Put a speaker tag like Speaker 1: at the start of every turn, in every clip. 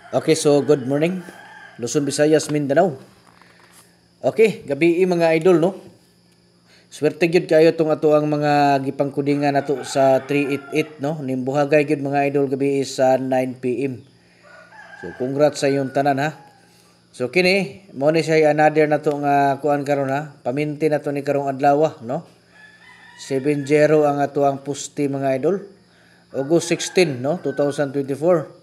Speaker 1: Okay, so good morning. Luzon, Visayas, Mindanao. Okay, gabi mga idol, no? Swerte gyud kayo tong ato ang mga gipangkudingan nato sa 388, no? Nimbuhagay gyud mga idol gabi sa 9 PM. So congrats sa iyong tanan ha. So kini mo ni siya another nato nga kuan karon ha. Paminti nato ni karong adlaw, no? 7-0 ang ato ang pusti mga idol. August 16, no? 2024.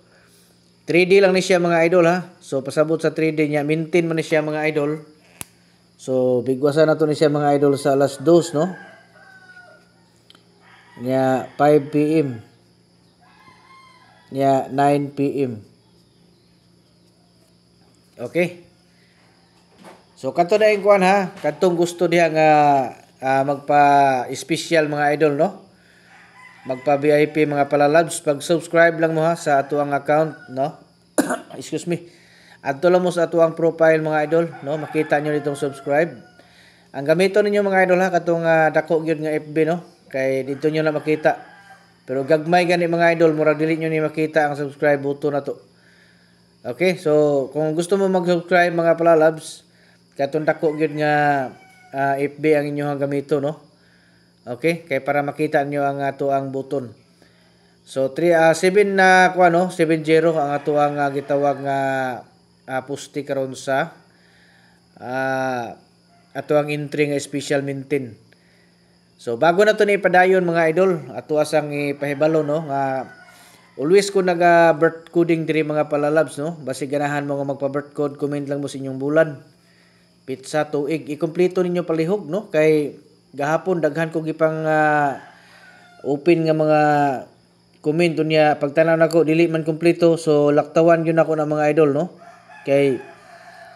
Speaker 1: 3D lang ni siya mga idol ha. So pasabot sa 3D niya, maintain man ni siya mga idol. So bigwasan nato ni siya mga idol sa alas 2, no? Nya 5 PM. Nya 9 PM. Okay. So kanto na yung kuan ha. Kantong gusto diha nga magpa-special mga idol, no? Magpa-VIP mga palalabs, pag-subscribe lang mo ha sa ato ang account, no? Excuse me. Adto lang mo sa ato ang profile mga idol, no? Makita nyo ditong subscribe. Ang gamito ninyo mga idol ha, katong dako gyud nga FB, no? Kay dito nyo na makita. Pero gagmay gani mga idol, mura dili nyo ni makita ang subscribe button na to. Okay, so kung gusto mo mag-subscribe mga palalabs, katong dako gyud nga FB ang inyong gamito, no? Okay, kay para makita nyo ang ato ang button. So 7 na kuha, no? 7-0 ang ato ang gitawag nga pusti karon sa ato ang entry nga special maintain. So bago na to ni padayon mga idol, ato asang ipahibalo, no? Nga always ko naga birth coding diri mga palalabs, no? Basi ganahan mo nga magpa-birth code, comment lang mo sa inyong bulan. Pizza tuig, ikumpleto ninyo palihog, no? Kay gahapon daghan ko gipang open nga mga comment niya, pagtanaw nako dili man kumpleto, so laktawan gyud nako na mga idol, no? Kay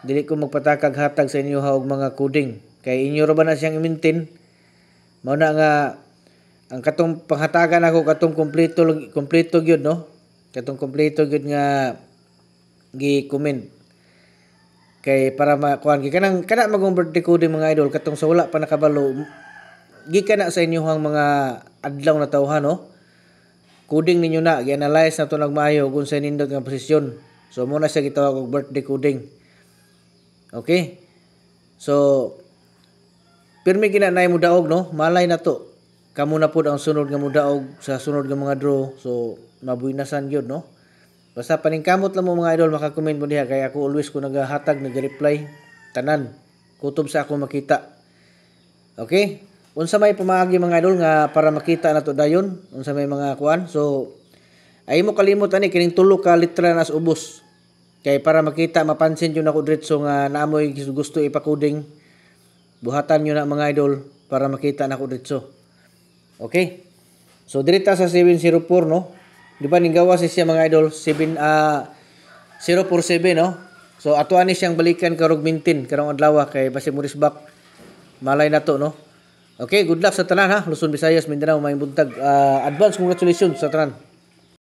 Speaker 1: dili ko magpatakag hatag sa inyo og mga coding, kay inyo ra ba na siyang i-maintain. Mao na nga ang katong panghatagan ako katong kumpleto gyud, no? Katong kumpleto gyud nga gi-comment. Kay para makuan kana magong birthday coding mga idol, katong sa wala pa nakabalo gikan na sa inyohang mga adlaw na tawhan, no? Coding ninyo na, gi-analyze na to nagmaayo kung sa nindot nga posisyon. So muna siya gitawag og birthday coding. Okay? So pirmi ginanay mo daog, no? Malay na to. Kamo na pud ang sunod nga mo daog sa sunod nga mga draw. So mabuinasan gyud, no? Basta paningkamot lang mo mga idol, maka-comment mo diha kay ako always ko nagahatag, nag-reply tanan. Kutob sa ako makita. Okay? Unsa may pamaagi mga idol nga para makita na to dayon, unsa may mga kuan. So ay mo kalimot ani kining tulo ka litra nas ubos. Kay para makita mapansin jud nako diretso nga naamoy gusto ipakuding. Buhatan nyo na mga idol para makita nako diretso. Okay? So dirita sa 704, no? Di ba ninggawa siya mga idol 047, no? So ato ani siyang balikan karog mintin karong adlaw kay basi mo risbak malay na to, no? Okay, good luck sa tanan ha. Luzon, Visayas, Mindanao, may buntag. Advance congratulations sa tanan.